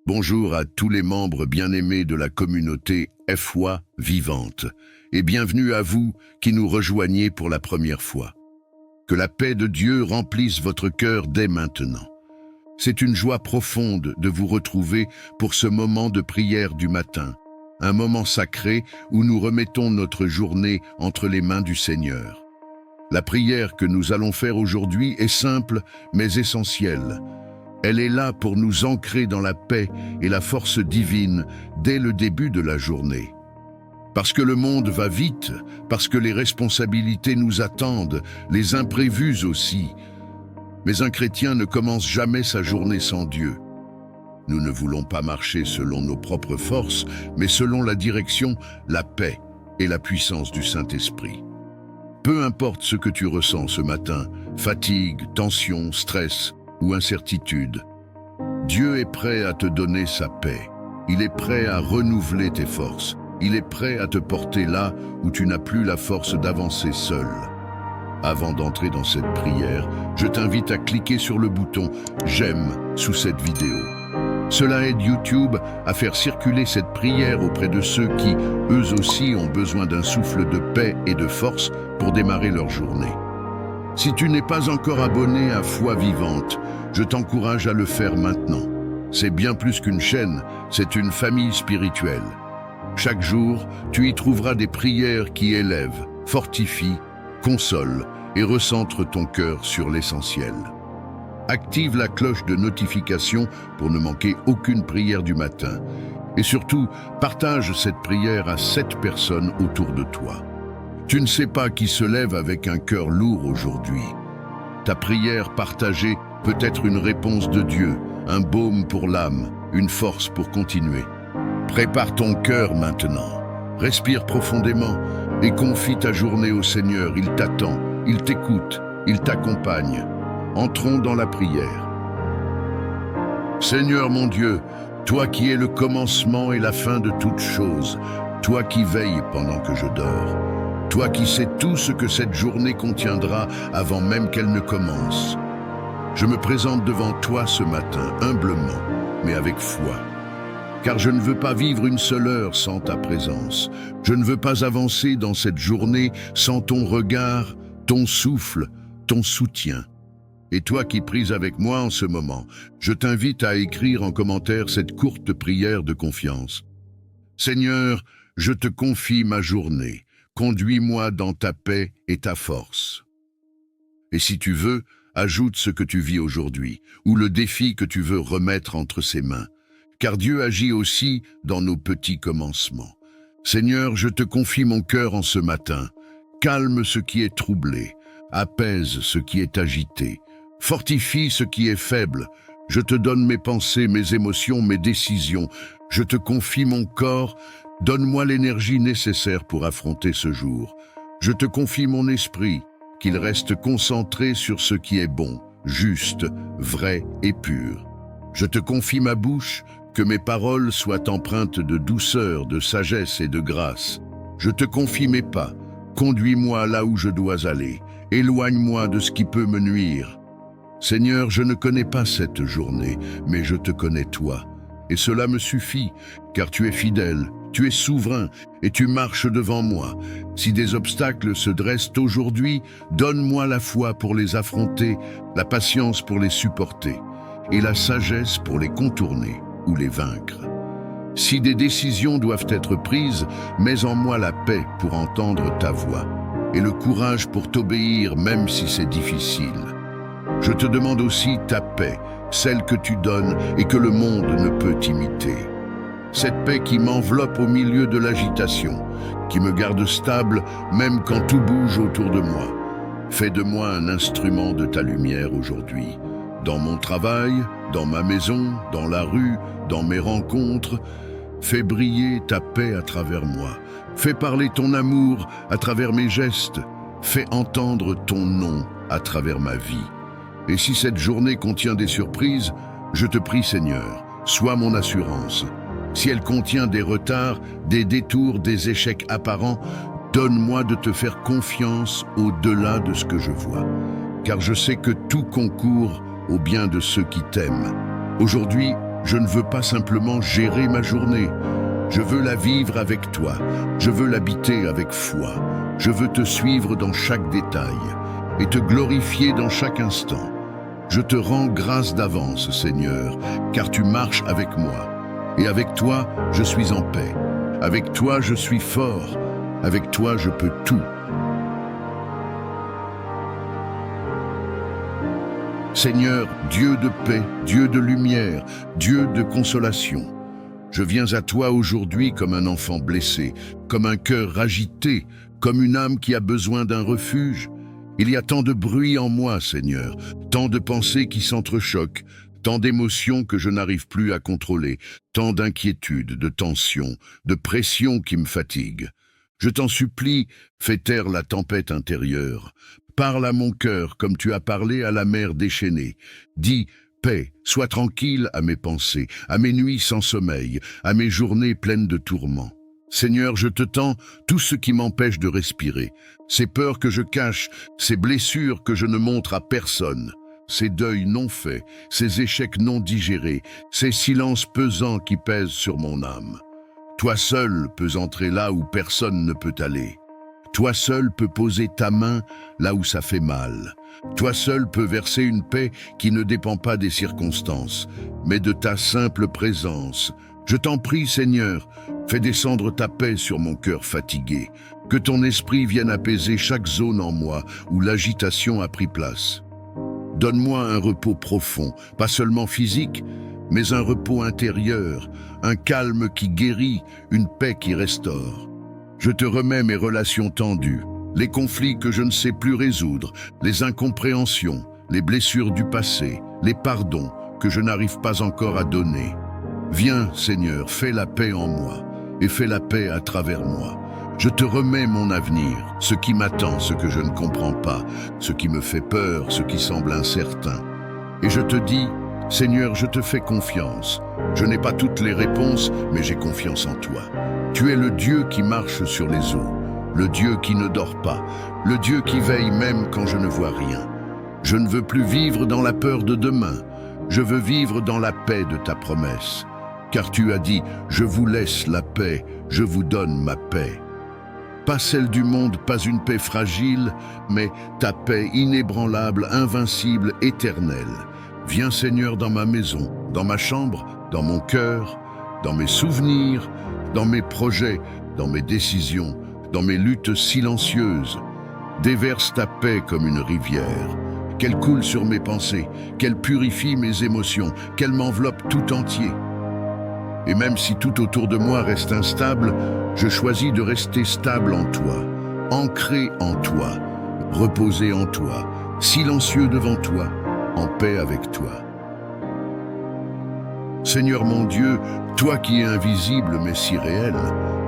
Bonjour à tous les membres bien-aimés de la communauté Foi vivante et bienvenue à vous qui nous rejoignez pour la première fois. Que la paix de Dieu remplisse votre cœur dès maintenant. C'est une joie profonde de vous retrouver pour ce moment de prière du matin, un moment sacré où nous remettons notre journée entre les mains du Seigneur. La prière que nous allons faire aujourd'hui est simple mais essentielle. Elle est là pour nous ancrer dans la paix et la force divine dès le début de la journée. Parce que le monde va vite, parce que les responsabilités nous attendent, les imprévus aussi. Mais un chrétien ne commence jamais sa journée sans Dieu. Nous ne voulons pas marcher selon nos propres forces, mais selon la direction, la paix et la puissance du Saint-Esprit. Peu importe ce que tu ressens ce matin, fatigue, tension, stress ou incertitude, Dieu est prêt à te donner sa paix. Il est prêt à renouveler tes forces. Il est prêt à te porter là où tu n'as plus la force d'avancer seul. Avant d'entrer dans cette prière, je t'invite à cliquer sur le bouton « J'aime » sous cette vidéo. Cela aide YouTube à faire circuler cette prière auprès de ceux qui, eux aussi, ont besoin d'un souffle de paix et de force pour démarrer leur journée. Si tu n'es pas encore abonné à Foi vivante, je t'encourage à le faire maintenant. C'est bien plus qu'une chaîne, c'est une famille spirituelle. Chaque jour, tu y trouveras des prières qui élèvent, fortifient, consolent et recentrent ton cœur sur l'essentiel. Active la cloche de notification pour ne manquer aucune prière du matin. Et surtout, partage cette prière à 7 personnes autour de toi. Tu ne sais pas qui se lève avec un cœur lourd aujourd'hui. Ta prière partagée peut être une réponse de Dieu, un baume pour l'âme, une force pour continuer. Prépare ton cœur maintenant. Respire profondément et confie ta journée au Seigneur. Il t'attend, il t'écoute, il t'accompagne. Entrons dans la prière. Seigneur mon Dieu, toi qui es le commencement et la fin de toutes choses, toi qui veilles pendant que je dors, toi qui sais tout ce que cette journée contiendra avant même qu'elle ne commence. Je me présente devant toi ce matin, humblement, mais avec foi. Car je ne veux pas vivre une seule heure sans ta présence. Je ne veux pas avancer dans cette journée sans ton regard, ton souffle, ton soutien. Et toi qui pries avec moi en ce moment, je t'invite à écrire en commentaire cette courte prière de confiance. Seigneur, je te confie ma journée. Conduis-moi dans ta paix et ta force. Et si tu veux, ajoute ce que tu vis aujourd'hui, ou le défi que tu veux remettre entre ses mains. Car Dieu agit aussi dans nos petits commencements. Seigneur, je te confie mon cœur en ce matin. Calme ce qui est troublé, apaise ce qui est agité, fortifie ce qui est faible. Je te donne mes pensées, mes émotions, mes décisions. Je te confie mon corps. Donne-moi l'énergie nécessaire pour affronter ce jour. Je te confie mon esprit, qu'il reste concentré sur ce qui est bon, juste, vrai et pur. Je te confie ma bouche, que mes paroles soient empreintes de douceur, de sagesse et de grâce. Je te confie mes pas, conduis-moi là où je dois aller, éloigne-moi de ce qui peut me nuire. Seigneur, je ne connais pas cette journée, mais je te connais toi. Et cela me suffit, car tu es fidèle, tu es souverain et tu marches devant moi. Si des obstacles se dressent aujourd'hui, donne-moi la foi pour les affronter, la patience pour les supporter et la sagesse pour les contourner ou les vaincre. Si des décisions doivent être prises, mets en moi la paix pour entendre ta voix et le courage pour t'obéir même si c'est difficile. Je te demande aussi ta paix, celle que tu donnes et que le monde ne peut imiter. Cette paix qui m'enveloppe au milieu de l'agitation, qui me garde stable même quand tout bouge autour de moi. Fais de moi un instrument de ta lumière aujourd'hui. Dans mon travail, dans ma maison, dans la rue, dans mes rencontres, fais briller ta paix à travers moi. Fais parler ton amour à travers mes gestes. Fais entendre ton nom à travers ma vie. Et si cette journée contient des surprises, je te prie Seigneur, sois mon assurance. Si elle contient des retards, des détours, des échecs apparents, donne-moi de te faire confiance au-delà de ce que je vois. Car je sais que tout concourt au bien de ceux qui t'aiment. Aujourd'hui, Je ne veux pas simplement gérer ma journée. Je veux la vivre avec toi. Je veux l'habiter avec foi. Je veux te suivre dans chaque détail et te glorifier dans chaque instant. Je te rends grâce d'avance, Seigneur, car tu marches avec moi. Et avec toi, je suis en paix. Avec toi, je suis fort. Avec toi, je peux tout. Seigneur, Dieu de paix, Dieu de lumière, Dieu de consolation, je viens à toi aujourd'hui comme un enfant blessé, comme un cœur agité, comme une âme qui a besoin d'un refuge. Il y a tant de bruit en moi, Seigneur, tant de pensées qui s'entrechoquent, tant d'émotions que je n'arrive plus à contrôler, tant d'inquiétudes, de tensions, de pressions qui me fatiguent. Je t'en supplie, fais taire la tempête intérieure. Parle à mon cœur comme tu as parlé à la mer déchaînée. Dis, paix, sois tranquille à mes pensées, à mes nuits sans sommeil, à mes journées pleines de tourments. Seigneur, je te tends tout ce qui m'empêche de respirer, ces peurs que je cache, ces blessures que je ne montre à personne, ces deuils non faits, ces échecs non digérés, ces silences pesants qui pèsent sur mon âme. Toi seul peux entrer là où personne ne peut aller. Toi seul peux poser ta main là où ça fait mal. Toi seul peux verser une paix qui ne dépend pas des circonstances, mais de ta simple présence. Je t'en prie, Seigneur, fais descendre ta paix sur mon cœur fatigué, que ton esprit vienne apaiser chaque zone en moi où l'agitation a pris place. Donne-moi un repos profond, pas seulement physique, mais un repos intérieur, un calme qui guérit, une paix qui restaure. Je te remets mes relations tendues, les conflits que je ne sais plus résoudre, les incompréhensions, les blessures du passé, les pardons que je n'arrive pas encore à donner. Viens, Seigneur, fais la paix en moi et fais la paix à travers moi. Je te remets mon avenir, ce qui m'attend, ce que je ne comprends pas, ce qui me fait peur, ce qui semble incertain. Et je te dis, Seigneur, je te fais confiance. Je n'ai pas toutes les réponses, mais j'ai confiance en toi. Tu es le Dieu qui marche sur les eaux, le Dieu qui ne dort pas, le Dieu qui veille même quand je ne vois rien. Je ne veux plus vivre dans la peur de demain, je veux vivre dans la paix de ta promesse. Car tu as dit, je vous laisse la paix, je vous donne ma paix. Pas celle du monde, pas une paix fragile, mais ta paix inébranlable, invincible, éternelle. Viens Seigneur dans ma maison, dans ma chambre, dans mon cœur, dans mes souvenirs, dans mes projets, dans mes décisions, dans mes luttes silencieuses. Déverse ta paix comme une rivière, qu'elle coule sur mes pensées, qu'elle purifie mes émotions, qu'elle m'enveloppe tout entier. Et même si tout autour de moi reste instable, je choisis de rester stable en toi, ancré en toi, reposé en toi, silencieux devant toi, en paix avec toi. Seigneur mon Dieu, toi qui es invisible mais si réel,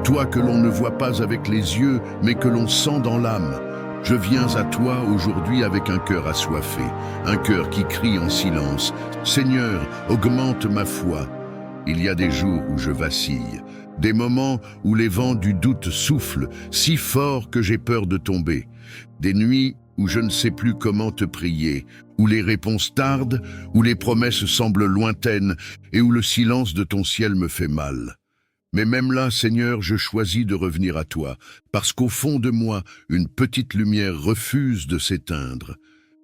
toi que l'on ne voit pas avec les yeux mais que l'on sent dans l'âme, je viens à toi aujourd'hui avec un cœur assoiffé, un cœur qui crie en silence. Seigneur, augmente ma foi. Il y a des jours où je vacille, des moments où les vents du doute soufflent si fort que j'ai peur de tomber, des nuits où je ne sais plus comment te prier, où les réponses tardent, où les promesses semblent lointaines et où le silence de ton ciel me fait mal. Mais même là, Seigneur, je choisis de revenir à toi, parce qu'au fond de moi, une petite lumière refuse de s'éteindre.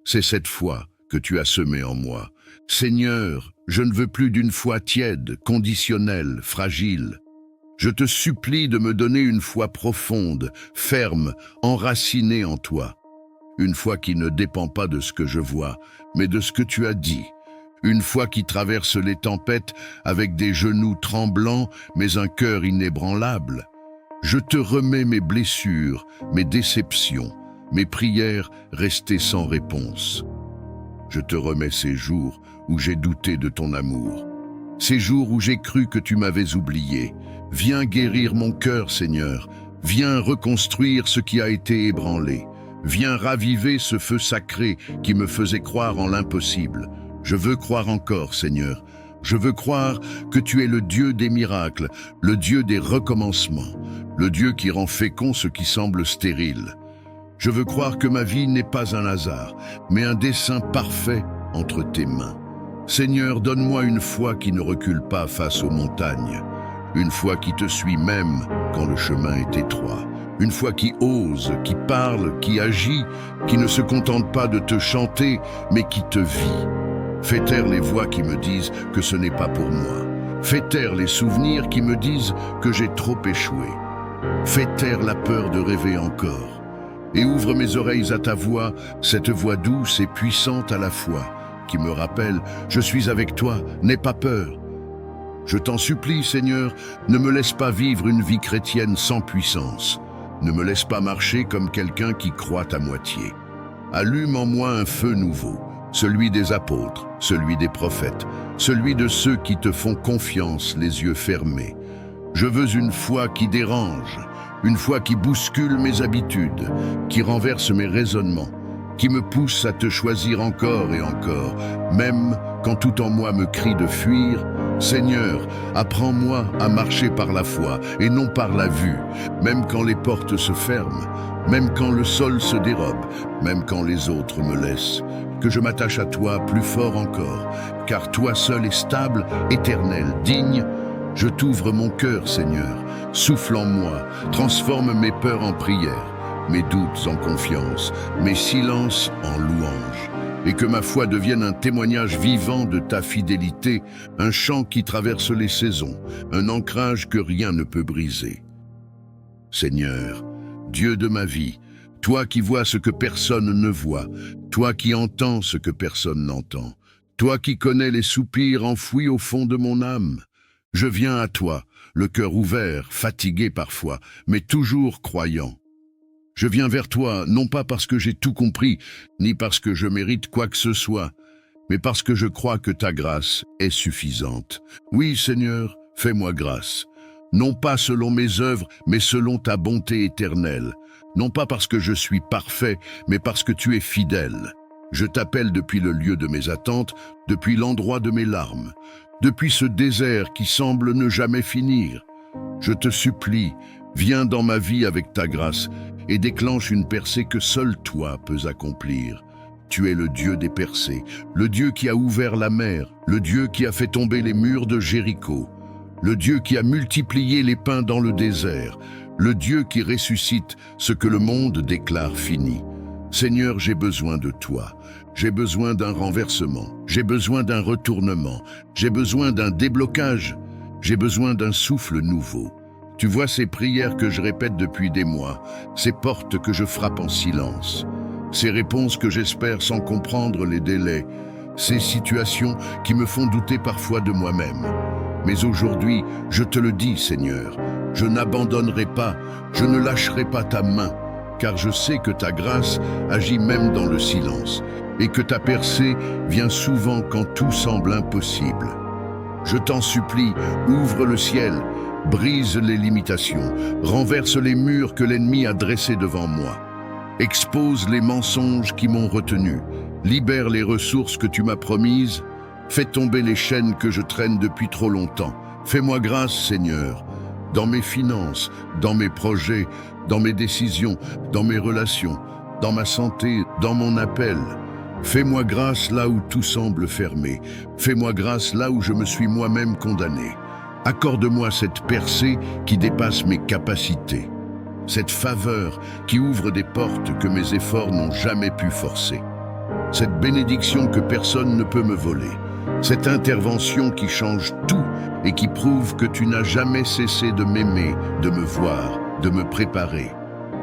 C'est cette foi que tu as semée en moi. Seigneur, je ne veux plus d'une foi tiède, conditionnelle, fragile. Je te supplie de me donner une foi profonde, ferme, enracinée en toi. Une foi qui ne dépend pas de ce que je vois, mais de ce que tu as dit. Une foi qui traverse les tempêtes avec des genoux tremblants, mais un cœur inébranlable. Je te remets mes blessures, mes déceptions, mes prières restées sans réponse. Je te remets ces jours où j'ai douté de ton amour, ces jours où j'ai cru que tu m'avais oublié. Viens guérir mon cœur, Seigneur. Viens reconstruire ce qui a été ébranlé. Viens raviver ce feu sacré qui me faisait croire en l'impossible. Je veux croire encore, Seigneur. Je veux croire que tu es le Dieu des miracles, le Dieu des recommencements, le Dieu qui rend fécond ce qui semble stérile. Je veux croire que ma vie n'est pas un hasard, mais un dessein parfait entre tes mains. Seigneur, donne-moi une foi qui ne recule pas face aux montagnes, une foi qui te suit même quand le chemin est étroit, une foi qui ose, qui parle, qui agit, qui ne se contente pas de te chanter, mais qui te vit. Fais taire les voix qui me disent que ce n'est pas pour moi. Fais taire les souvenirs qui me disent que j'ai trop échoué. Fais taire la peur de rêver encore. Et ouvre mes oreilles à ta voix, cette voix douce et puissante à la fois, qui me rappelle « Je suis avec toi, n'aie pas peur ». Je t'en supplie, Seigneur, ne me laisse pas vivre une vie chrétienne sans puissance. Ne me laisse pas marcher comme quelqu'un qui croit à moitié. Allume en moi un feu nouveau, celui des apôtres, celui des prophètes, celui de ceux qui te font confiance les yeux fermés. Je veux une foi qui dérange, une foi qui bouscule mes habitudes, qui renverse mes raisonnements, qui me pousse à te choisir encore et encore, même quand tout en moi me crie de fuir. Seigneur, apprends-moi à marcher par la foi et non par la vue, même quand les portes se ferment, même quand le sol se dérobe, même quand les autres me laissent. Que je m'attache à toi plus fort encore, car toi seul est stable, éternel, digne. Je t'ouvre mon cœur, Seigneur, souffle en moi, transforme mes peurs en prières, mes doutes en confiance, mes silences en louange, et que ma foi devienne un témoignage vivant de ta fidélité, un chant qui traverse les saisons, un ancrage que rien ne peut briser. Seigneur, Dieu de ma vie, toi qui vois ce que personne ne voit, toi qui entends ce que personne n'entend, toi qui connais les soupirs enfouis au fond de mon âme, je viens à toi, le cœur ouvert, fatigué parfois, mais toujours croyant. Je viens vers toi, non pas parce que j'ai tout compris, ni parce que je mérite quoi que ce soit, mais parce que je crois que ta grâce est suffisante. Oui, Seigneur, fais-moi grâce. Non pas selon mes œuvres, mais selon ta bonté éternelle. Non pas parce que je suis parfait, mais parce que tu es fidèle. Je t'appelle depuis le lieu de mes attentes, depuis l'endroit de mes larmes, depuis ce désert qui semble ne jamais finir. Je te supplie, viens dans ma vie avec ta grâce et déclenche une percée que seul toi peux accomplir. Tu es le Dieu des percées, le Dieu qui a ouvert la mer, le Dieu qui a fait tomber les murs de Jéricho, le Dieu qui a multiplié les pains dans le désert, le Dieu qui ressuscite ce que le monde déclare fini. Seigneur, j'ai besoin de toi. J'ai besoin d'un renversement. J'ai besoin d'un retournement. J'ai besoin d'un déblocage. J'ai besoin d'un souffle nouveau. Tu vois ces prières que je répète depuis des mois, ces portes que je frappe en silence, ces réponses que j'espère sans comprendre les délais, ces situations qui me font douter parfois de moi-même. Mais aujourd'hui, je te le dis, Seigneur, je n'abandonnerai pas, je ne lâcherai pas ta main, car je sais que ta grâce agit même dans le silence, et que ta percée vient souvent quand tout semble impossible. Je t'en supplie, ouvre le ciel, brise les limitations, renverse les murs que l'ennemi a dressés devant moi. Expose les mensonges qui m'ont retenu, libère les ressources que tu m'as promises, fais tomber les chaînes que je traîne depuis trop longtemps. Fais-moi grâce, Seigneur, dans mes finances, dans mes projets, dans mes décisions, dans mes relations, dans ma santé, dans mon appel. Fais-moi grâce là où tout semble fermé. Fais-moi grâce là où je me suis moi-même condamné. Accorde-moi cette percée qui dépasse mes capacités, cette faveur qui ouvre des portes que mes efforts n'ont jamais pu forcer, cette bénédiction que personne ne peut me voler, cette intervention qui change tout et qui prouve que tu n'as jamais cessé de m'aimer, de me voir, de me préparer.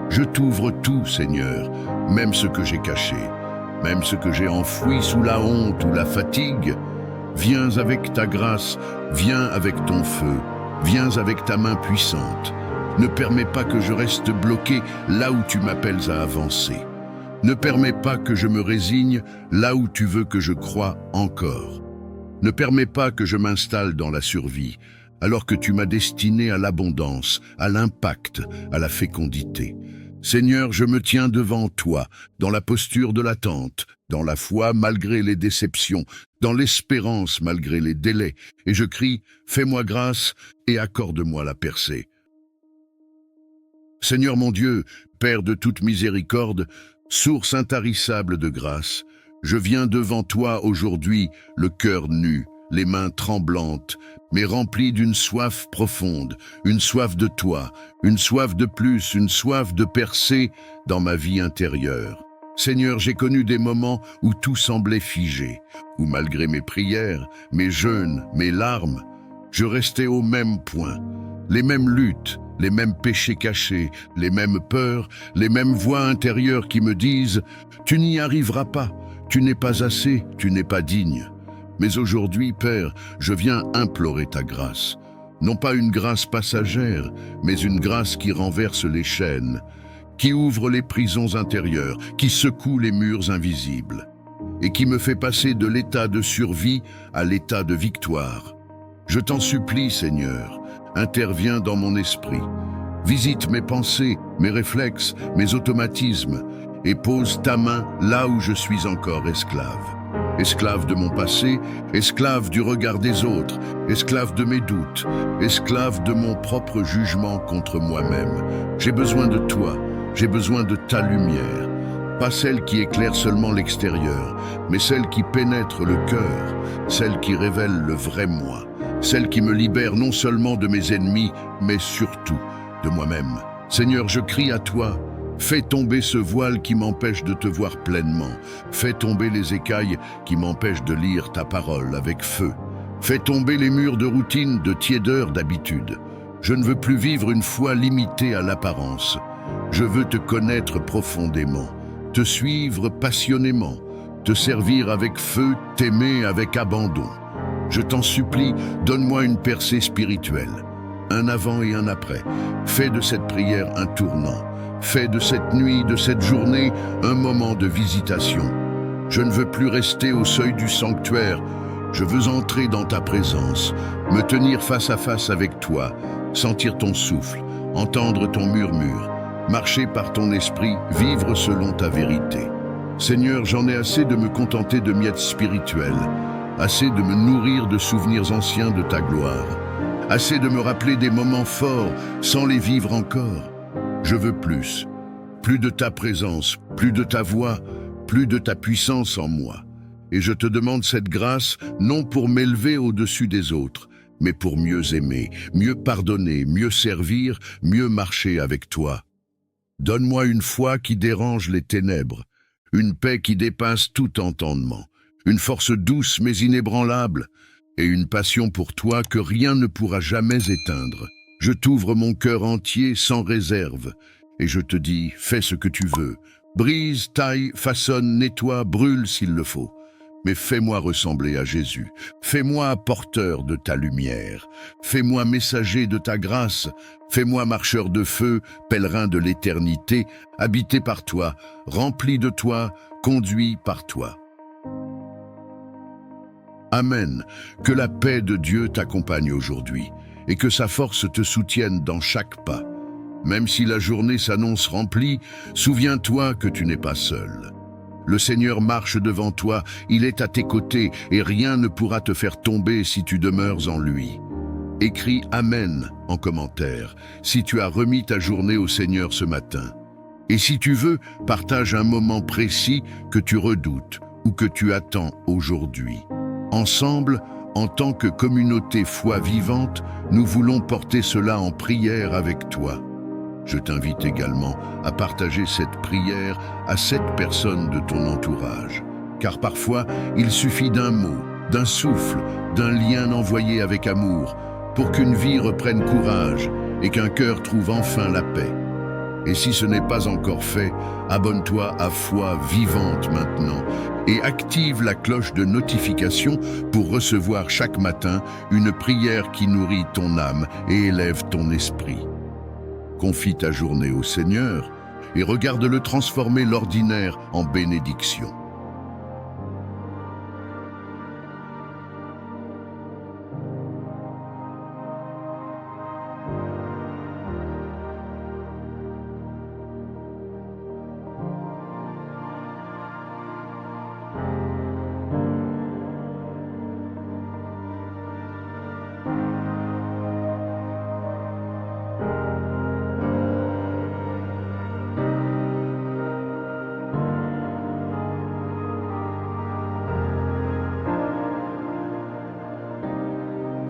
Je t'ouvre tout, Seigneur, même ce que j'ai caché, même ce que j'ai enfoui sous la honte ou la fatigue. Viens avec ta grâce, viens avec ton feu, viens avec ta main puissante. Ne permets pas que je reste bloqué là où tu m'appelles à avancer. Ne permets pas que je me résigne là où tu veux que je croie encore. Ne permets pas que je m'installe dans la survie, alors que tu m'as destiné à l'abondance, à l'impact, à la fécondité. Seigneur, je me tiens devant toi, dans la posture de l'attente, dans la foi malgré les déceptions, dans l'espérance malgré les délais, et je crie, fais-moi grâce et accorde-moi la percée. Seigneur mon Dieu, Père de toute miséricorde, source intarissable de grâce, Je viens devant toi aujourd'hui, le cœur nu, les mains tremblantes, mais remplies d'une soif profonde, une soif de toi, une soif de plus, une soif de percer dans ma vie intérieure. Seigneur, j'ai connu des moments où tout semblait figé, où malgré mes prières, mes jeûnes, mes larmes, je restais au même point. Les mêmes luttes, les mêmes péchés cachés, les mêmes peurs, les mêmes voix intérieures qui me disent « Tu n'y arriveras pas, tu n'es pas assez, tu n'es pas digne ». Mais aujourd'hui, Père, je viens implorer ta grâce. Non pas une grâce passagère, mais une grâce qui renverse les chaînes, qui ouvre les prisons intérieures, qui secoue les murs invisibles, et qui me fait passer de l'état de survie à l'état de victoire. Je t'en supplie, Seigneur, interviens dans mon esprit. Visite mes pensées, mes réflexes, mes automatismes, et pose ta main là où je suis encore esclave. Esclave de mon passé, esclave du regard des autres, esclave de mes doutes, esclave de mon propre jugement contre moi-même. J'ai besoin de toi, j'ai besoin de ta lumière, pas celle qui éclaire seulement l'extérieur, mais celle qui pénètre le cœur, celle qui révèle le vrai moi, celle qui me libère non seulement de mes ennemis, mais surtout de moi-même. Seigneur, je crie à toi. Fais tomber ce voile qui m'empêche de te voir pleinement. Fais tomber les écailles qui m'empêchent de lire ta parole avec feu. Fais tomber les murs de routine, de tiédeur, d'habitude. Je ne veux plus vivre une foi limitée à l'apparence. Je veux te connaître profondément, te suivre passionnément, te servir avec feu, t'aimer avec abandon. Je t'en supplie, donne-moi une percée spirituelle, un avant et un après. Fais de cette prière un tournant. Fais de cette nuit, de cette journée, un moment de visitation. Je ne veux plus rester au seuil du sanctuaire. Je veux entrer dans ta présence, me tenir face à face avec toi, sentir ton souffle, entendre ton murmure, marcher par ton esprit, vivre selon ta vérité. Seigneur, j'en ai assez de me contenter de miettes spirituelles, assez de me nourrir de souvenirs anciens de ta gloire, assez de me rappeler des moments forts sans les vivre encore. Je veux plus de ta présence, plus de ta voix, plus de ta puissance en moi. Et je te demande cette grâce, non pour m'élever au-dessus des autres, mais pour mieux aimer, mieux pardonner, mieux servir, mieux marcher avec toi. Donne-moi une foi qui dérange les ténèbres, une paix qui dépasse tout entendement, une force douce mais inébranlable, et une passion pour toi que rien ne pourra jamais éteindre. Je t'ouvre mon cœur entier sans réserve, et je te dis, fais ce que tu veux. Brise, taille, façonne, nettoie, brûle s'il le faut. Mais fais-moi ressembler à Jésus. Fais-moi porteur de ta lumière. Fais-moi messager de ta grâce. Fais-moi marcheur de feu, pèlerin de l'éternité, habité par toi, rempli de toi, conduit par toi. Amen. Que la paix de Dieu t'accompagne aujourd'hui et que sa force te soutienne dans chaque pas. Même si la journée s'annonce remplie, souviens-toi que tu n'es pas seul. Le Seigneur marche devant toi, il est à tes côtés et rien ne pourra te faire tomber si tu demeures en lui. Écris Amen en commentaire si tu as remis ta journée au Seigneur ce matin. Et si tu veux, partage un moment précis que tu redoutes ou que tu attends aujourd'hui. Ensemble, en tant que communauté foi vivante, nous voulons porter cela en prière avec toi. Je t'invite également à partager cette prière à 7 personnes de ton entourage. Car parfois, il suffit d'un mot, d'un souffle, d'un lien envoyé avec amour pour qu'une vie reprenne courage et qu'un cœur trouve enfin la paix. Et si ce n'est pas encore fait, abonne-toi à Foi Vivante maintenant et active la cloche de notification pour recevoir chaque matin une prière qui nourrit ton âme et élève ton esprit. Confie ta journée au Seigneur et regarde-le transformer l'ordinaire en bénédiction.